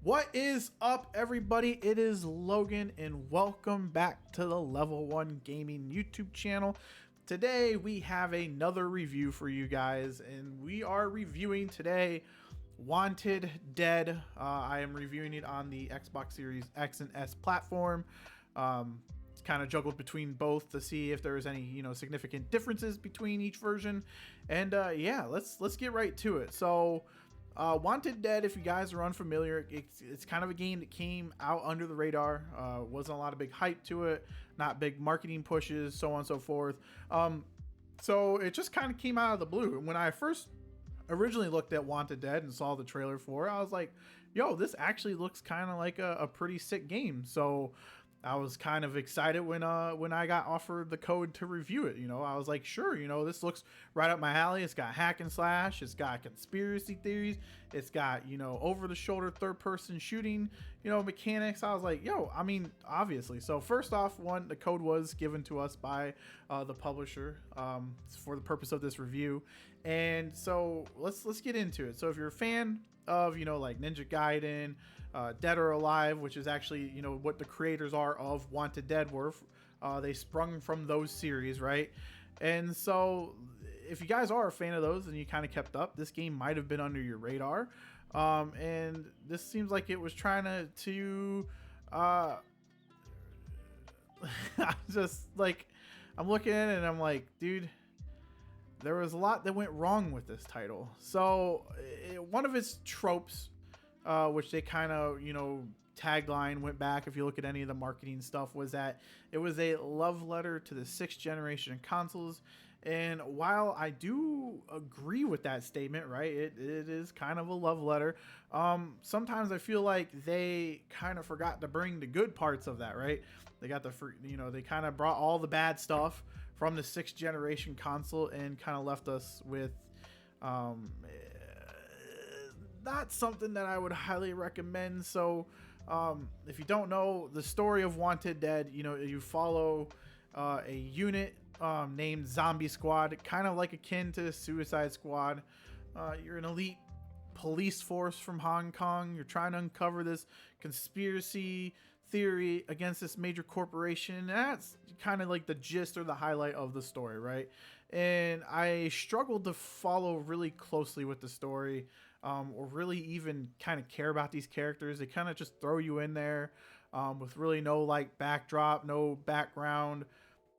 What is up, everybody? It is Logan, and welcome back to the Level 1 Gaming YouTube channel. Today, we have another review for you guys, and we are reviewing today Wanted Dead. I am reviewing it on the Xbox Series X and S platform. It's kind of juggled between both to see if there's any, significant differences between each version. And yeah, let's get right to it. So, Wanted Dead, if you guys are unfamiliar, it's kind of a game that came out under the radar. Wasn't a lot of big hype to it, not big marketing pushes, so on and so forth. So it just kind of came out of the blue. When I first originally looked at Wanted Dead and saw the trailer for it, I was like, yo, this actually looks kind of like a pretty sick game. So I was kind of excited when I got offered the code to review it. I was like, sure, this looks right up my alley. It's got hack and slash, it's got conspiracy theories, it's got, over the shoulder third person shooting, mechanics. I was like, yo, I mean, obviously. So first off, the code was given to us by the publisher for the purpose of this review. And so let's get into it. So if you're a fan of, like Ninja Gaiden, Dead or Alive, which is actually, what the creators are of Wanted Dead were, they sprung from those series, right? And so if you guys are a fan of those and you kind of kept up, this game might have been under your radar. And this seems like it was trying to just like, I'm looking at it and I'm like, dude, there was a lot that went wrong with this title. So one of its tropes, which they kind of, tagline went back, if you look at any of the marketing stuff, was that it was a love letter to the 6th generation consoles. And while I do agree with that statement, right, it is kind of a love letter. Sometimes I feel like they kind of forgot to bring the good parts of that, right? They got they kind of brought all the bad stuff from the 6th generation console and kind of left us with not something that I would highly recommend. So if you don't know the story of Wanted Dead, you follow a unit named Zombie Squad, kind of like akin to Suicide Squad. You're an elite police force from Hong Kong. You're trying to uncover this conspiracy theory against this major corporation. That's kind of like the gist or the highlight of the story, right? And I struggled to follow really closely with the story, or really even kind of care about these characters. They kind of just throw you in there with really no like backdrop, no background,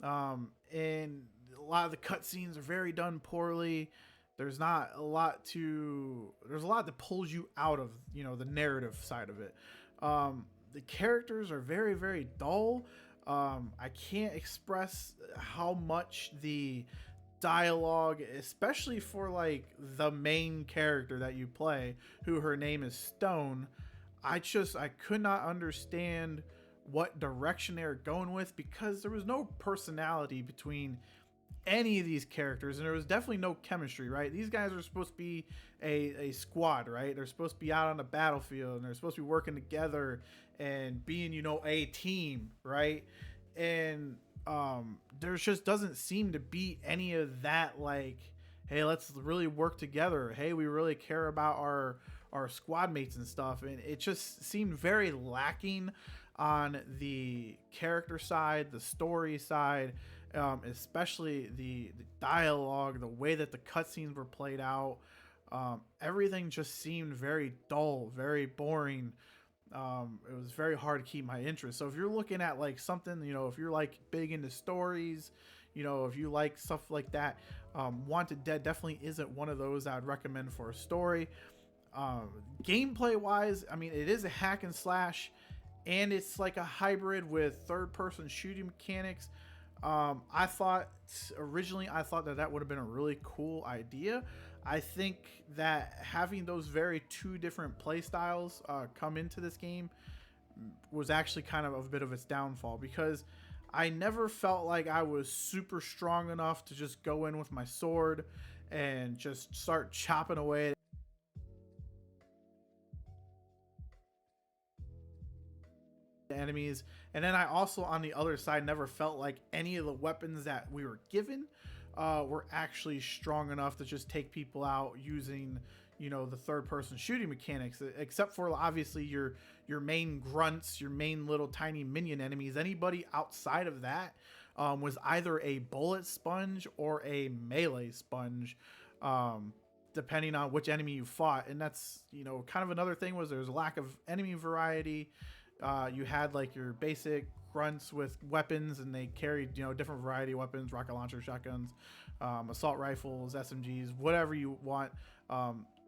and a lot of the cutscenes are very done poorly. There's a lot that pulls you out of the narrative side of it. The characters are very, very dull. I can't express how much the dialogue, especially for like the main character that you play, who her name is Stone, I could not understand what direction they were going with, because there was no personality between any of these characters, and there was definitely no chemistry, right? These guys are supposed to be a squad, right? They're supposed to be out on the battlefield, and they're supposed to be working together and being, a team, right? And there just doesn't seem to be any of that, like, hey, let's really work together. Hey, we really care about our squad mates and stuff. And it just seemed very lacking on the character side, the story side, especially the dialogue, the way that the cutscenes were played out. Everything just seemed very dull, very boring. It was very hard to keep my interest. So if you're looking at like something, if you're like big into stories, if you like stuff like that, Wanted Dead definitely isn't one of those I would recommend for a story. Gameplay wise, I mean, it is a hack and slash, and it's like a hybrid with third person shooting mechanics. I thought that would have been a really cool idea. I think that having those very two different play styles come into this game was actually kind of a bit of its downfall, because I never felt like I was super strong enough to just go in with my sword and just start chopping away enemies. And then I also, on the other side, never felt like any of the weapons that we were given were actually strong enough to just take people out using the third person shooting mechanics, except for obviously your main grunts, your main little tiny minion enemies. Anybody outside of that was either a bullet sponge or a melee sponge, depending on which enemy you fought. And that's, kind of another thing, was there's a lack of enemy variety. You had like your basic grunts with weapons, and they carried, different variety of weapons: rocket launcher, shotguns, assault rifles, SMGs, whatever you want.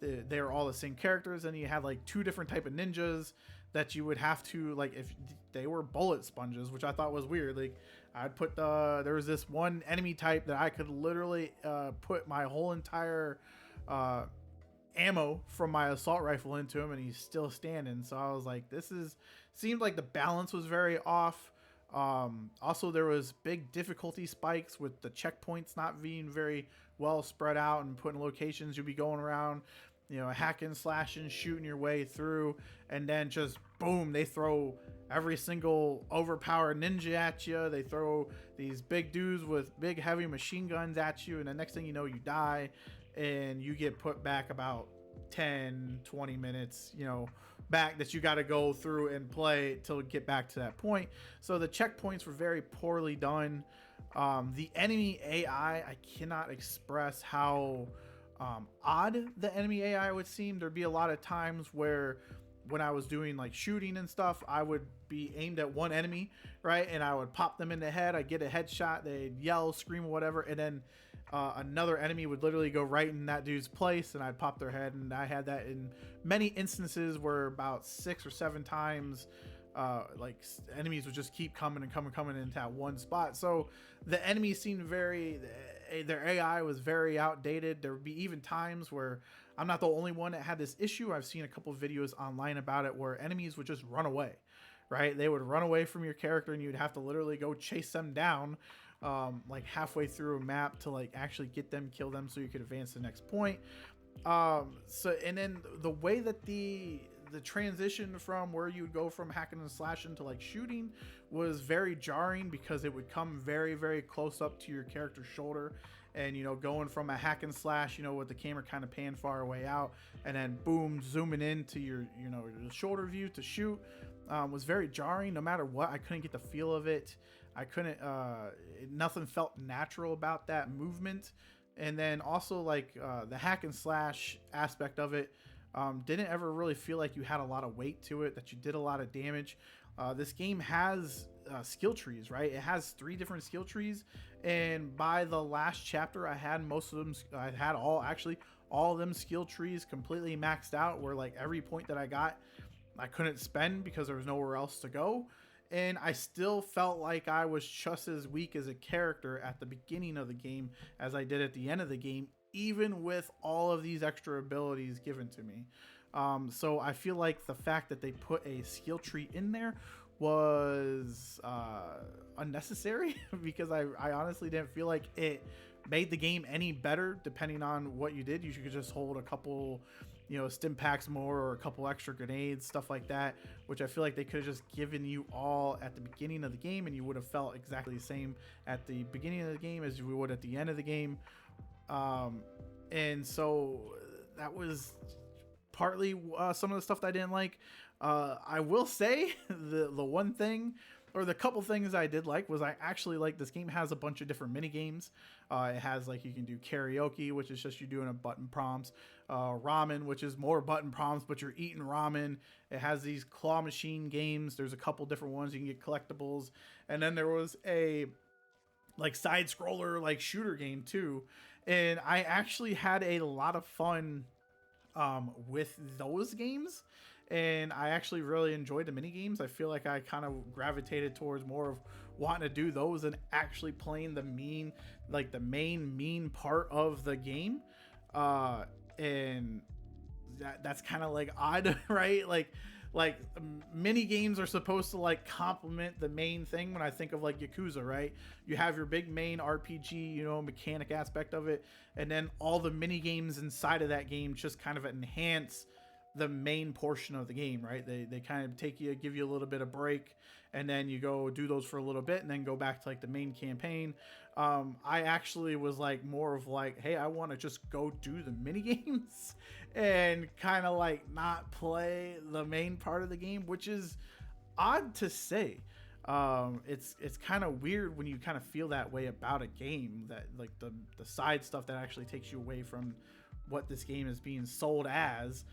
They were all the same characters. And you had like two different type of ninjas that you would have to, like, if they were bullet sponges, which I thought was weird. Like, I'd put there was this one enemy type that I could literally put my whole entire ammo from my assault rifle into him, and he's still standing. So I was like, seemed like the balance was very off. Also, there was big difficulty spikes with the checkpoints not being very well spread out and put in locations. You'd be going around, hacking, slashing, shooting your way through, and then just boom, they throw every single overpowered ninja at you. They throw these big dudes with big heavy machine guns at you, and the next thing you know, you die, and you get put back about 10-20 minutes back, that you got to go through and play till get back to that point. So the checkpoints were very poorly done. The enemy AI, I cannot express how odd the enemy AI would seem. There'd be a lot of times where, when I was doing like shooting and stuff, I would be aimed at one enemy, right, and I would pop them in the head. I'd get a headshot, they'd yell, scream, whatever, and then another enemy would literally go right in that dude's place, and I'd pop their head. And I had that in many instances where about 6 or 7 times, like, enemies would just keep coming into that one spot. So the enemies seemed their AI was very outdated. There would be even times where, I'm not the only one that had this issue. I've seen a couple videos online about it, where enemies would just run away, right? They would run away from your character, and you'd have to literally go chase them down, like halfway through a map, to like actually get them, kill them, so you could advance to the next point. And then the way that the transition from where you would go from hacking and slashing to like shooting was very jarring, because it would come very, very close up to your character's shoulder, and going from a hack and slash, with the camera kind of pan far away out, and then boom, zooming into your your shoulder view to shoot, was very jarring. No matter what, I couldn't get the feel of it. I couldn't nothing felt natural about that movement. And then also, like, the hack and slash aspect of it didn't ever really feel like you had a lot of weight to it, that you did a lot of damage. This game has skill trees, right? It has 3 different skill trees, and by the last chapter, I had most of them. I had all of them skill trees completely maxed out, where like every point that I got, I couldn't spend because there was nowhere else to go. And I still felt like I was just as weak as a character at the beginning of the game as I did at the end of the game, even with all of these extra abilities given to me. So I feel like the fact that they put a skill tree in there was unnecessary, because I honestly didn't feel like it made the game any better. Depending on what you did, you could just hold a couple stim packs more, or a couple extra grenades, stuff like that, which I feel like they could have just given you all at the beginning of the game, and you would have felt exactly the same at the beginning of the game as you would at the end of the game. And so that was partly some of the stuff that I didn't like. I will say the one thing, or the couple things I did like, was I actually like this game has a bunch of different mini games. It has, like, you can do karaoke, which is just you doing a button prompts, ramen, which is more button prompts, but you're eating ramen. It has these claw machine games. There's a couple different ones. You can get collectibles. And then there was a like side scroller, like shooter game too. And I actually had a lot of fun with those games. And I actually really enjoyed the mini games. I feel like I kind of gravitated towards more of wanting to do those and actually playing the main mean part of the game. And that's kind of like odd, right? Like mini games are supposed to like complement the main thing. When I think of like Yakuza, right, you have your big main RPG, mechanic aspect of it, and then all the mini games inside of that game just kind of enhance the main portion of the game, right? They kind of give you a little bit of break, and then you go do those for a little bit, and then go back to like the main campaign. I actually was like more of like, hey, I want to just go do the mini games and kind of like not play the main part of the game, which is odd to say. It's kind of weird when you kind of feel that way about a game, that like the side stuff that actually takes you away from what this game is being sold as,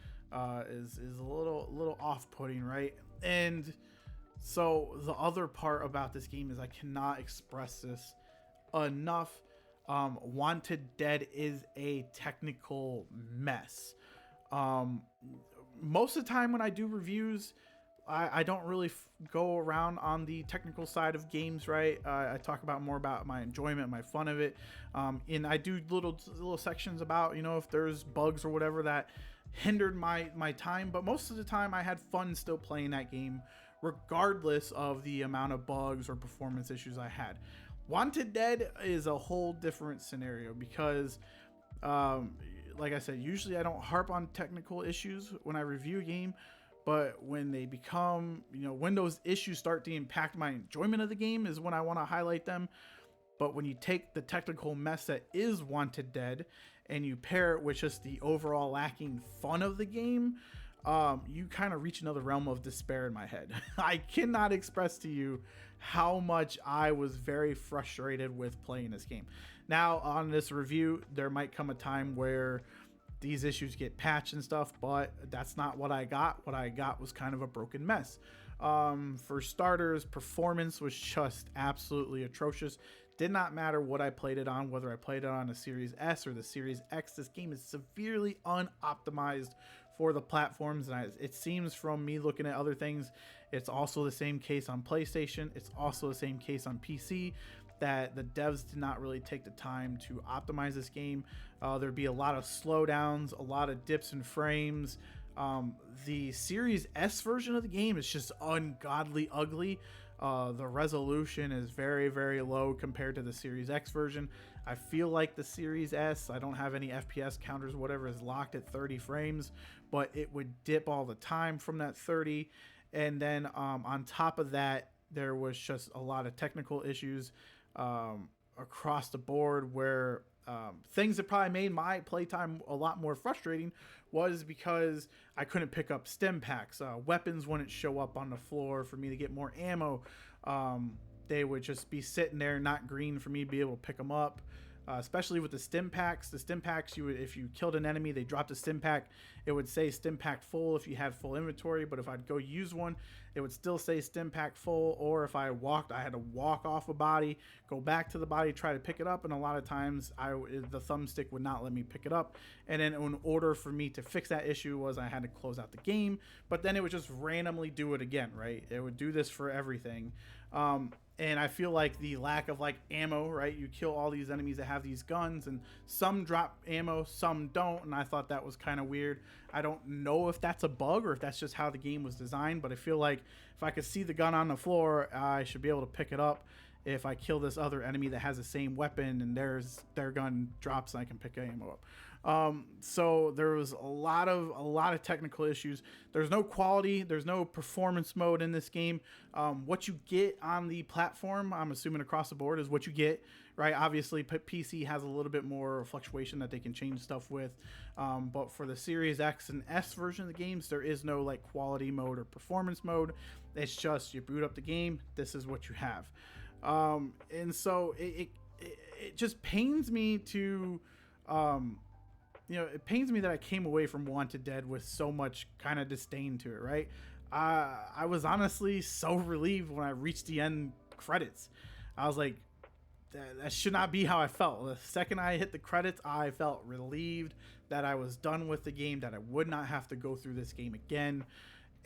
is a little off-putting, right? And so the other part about this game is I cannot express this enough. Wanted Dead is a technical mess. Most of the time when I do reviews, I don't really go around on the technical side of games, right? I talk about more about my enjoyment, my fun of it, and I do little sections about, you know, if there's bugs or whatever that hindered my time. But most of the time, I had fun still playing that game, regardless of the amount of bugs or performance issues I had. Wanted Dead is a whole different scenario because, like I said, usually I don't harp on technical issues when I review a game. But when they become, you know, when those issues start to impact my enjoyment of the game is when I want to highlight them. But when you take the technical mess that is Wanted Dead and you pair it with just the overall lacking fun of the game, you kind of reach another realm of despair in my head. I cannot express to you how much I was very frustrated with playing this game. Now, on this review, there might come a time where these issues get patched and stuff, but that's not what I got. What I got was kind of a broken mess. For starters, performance was just absolutely atrocious. Did not matter what I played it on, whether I played it on a Series S or the Series X. This game is severely unoptimized for the platforms, and it seems from me looking at other things, it's also the same case on PlayStation. It's also the same case on PC, that the devs did not really take the time to optimize this game. There'd be a lot of slowdowns, a lot of dips in frames. The Series S version of the game is just ungodly ugly. The resolution is very, very low compared to the Series X version. I feel like the Series S, I don't have any FPS counters, whatever, is locked at 30 frames, but it would dip all the time from that 30. And then on top of that, there was just a lot of technical issues across the board, where things that probably made my playtime a lot more frustrating was because I couldn't pick up stim packs. Weapons wouldn't show up on the floor for me to get more ammo. They would just be sitting there, not green, for me to be able to pick them up. Especially with the stim packs. The stim packs, if you killed an enemy, they dropped a stim pack. It would say stim pack full if you had full inventory, but if I'd go use one, it would still say stim pack full. Or if I walked, I had to walk off a body, go back to the body, try to pick it up, and a lot of times the thumbstick would not let me pick it up. And then in order for me to fix that issue was I had to close out the game, but then it would just randomly do it again, right? It would do this for everything. And I feel like the lack of like ammo, right? You kill all these enemies that have these guns, and some drop ammo, some don't. And I thought that was kind of weird. I don't know if that's a bug or if that's just how the game was designed, but I feel like if I could see the gun on the floor, I should be able to pick it up. If I kill this other enemy that has the same weapon and their gun drops, I can pick ammo up. So there was a lot of technical issues. There's no quality, there's no performance mode in this game. What you get on the platform, I'm assuming across the board, is what you get, right? Obviously PC has a little bit more fluctuation that they can change stuff with. But for the Series X and S version of the games, there is no like quality mode or performance mode. It's just you boot up the game, this is what you have. And so it just pains me to, it pains me that I came away from Wanted Dead with so much kind of disdain to it, right? I was honestly so relieved when I reached the end credits. I was like, that should not be how I felt. The second I hit the credits, I felt relieved that I was done with the game, that I would not have to go through this game again.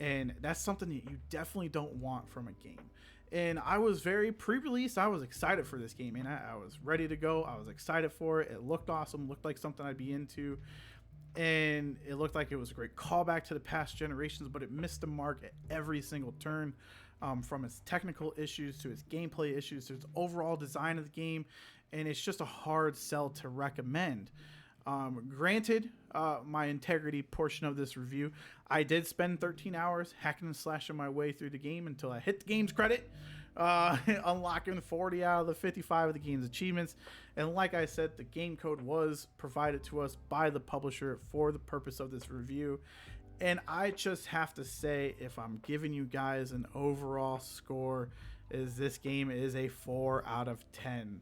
And that's something that you definitely don't want from a game. And I was very pre-release. I was excited for this game, and I was ready to go. I was excited for it. It looked awesome, looked like something I'd be into. And it looked like it was a great callback to the past generations, but it missed the mark at every single turn, from its technical issues to its gameplay issues to its overall design of the game. And it's just a hard sell to recommend. Granted, my integrity portion of this review, I did spend 13 hours hacking and slashing my way through the game until I hit the game's credit, unlocking 40 out of the 55 of the game's achievements. And like I said, the game code was provided to us by the publisher for the purpose of this review. And I just have to say, if I'm giving you guys an overall score, is this game is a 4 out of 10.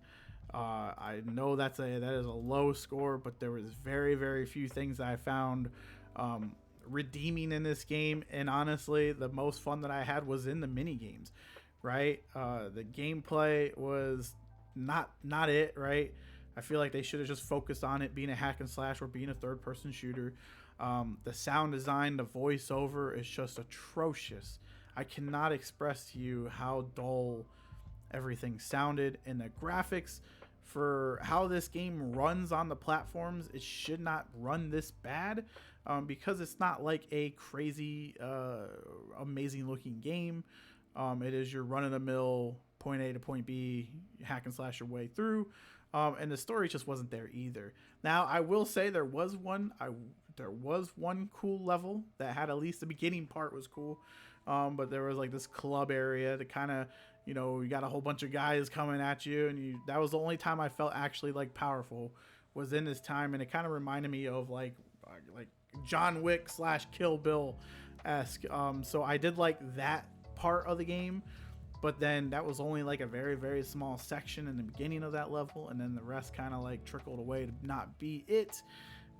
I know that is a low score, but there was very, very few things that I found redeeming in this game. And honestly, the most fun that I had was in the mini games, right? The gameplay was not it, right? I feel like they should have just focused on it being a hack and slash or being a third-person shooter. The sound design, the voiceover is just atrocious. I cannot express to you how dull everything sounded, and the graphics for how this game runs on the platforms, it should not run this bad, because it's not like a crazy amazing looking game. It is your run-of-the-mill point A to point B hack and slash your way through, and the story just wasn't there either. Now I will say there was one cool level that had, at least the beginning part was cool, but there was like this club area to kind of, you know, you got a whole bunch of guys coming at you, and that was the only time I felt actually like powerful, was in this time. And it kind of reminded me of like John Wick / Kill Bill esque. So I did like that part of the game, but then that was only like a very, very small section in the beginning of that level, and then the rest kind of like trickled away to not be it.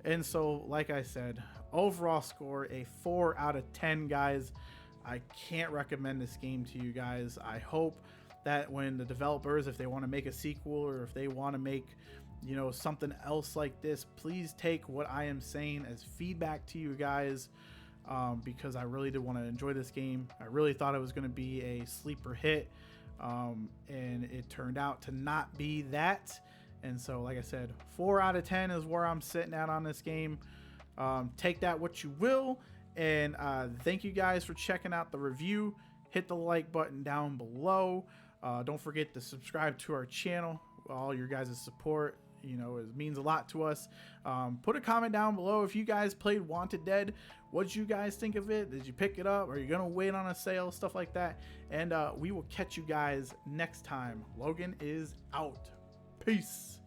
And so, like I said, overall score a 4 out of 10, guys. I can't recommend this game to you guys. I hope that when the developers, if they want to make a sequel, or if they want to make, you know, something else like this, please take what I am saying as feedback to you guys, because I really did want to enjoy this game. I really thought it was going to be a sleeper hit, and it turned out to not be that. And so, like I said, 4 out of 10 is where I'm sitting at on this game. Take that what you will. And thank you guys for checking out the review. Hit the like button down below. Don't forget to subscribe to our channel. All your guys' support, you know, it means a lot to us. Put a comment down below if you guys played Wanted Dead. What did you guys think of it? Did you pick it up? Are you gonna wait on a sale? Stuff like that. And we will catch you guys next time. Logan is out. Peace.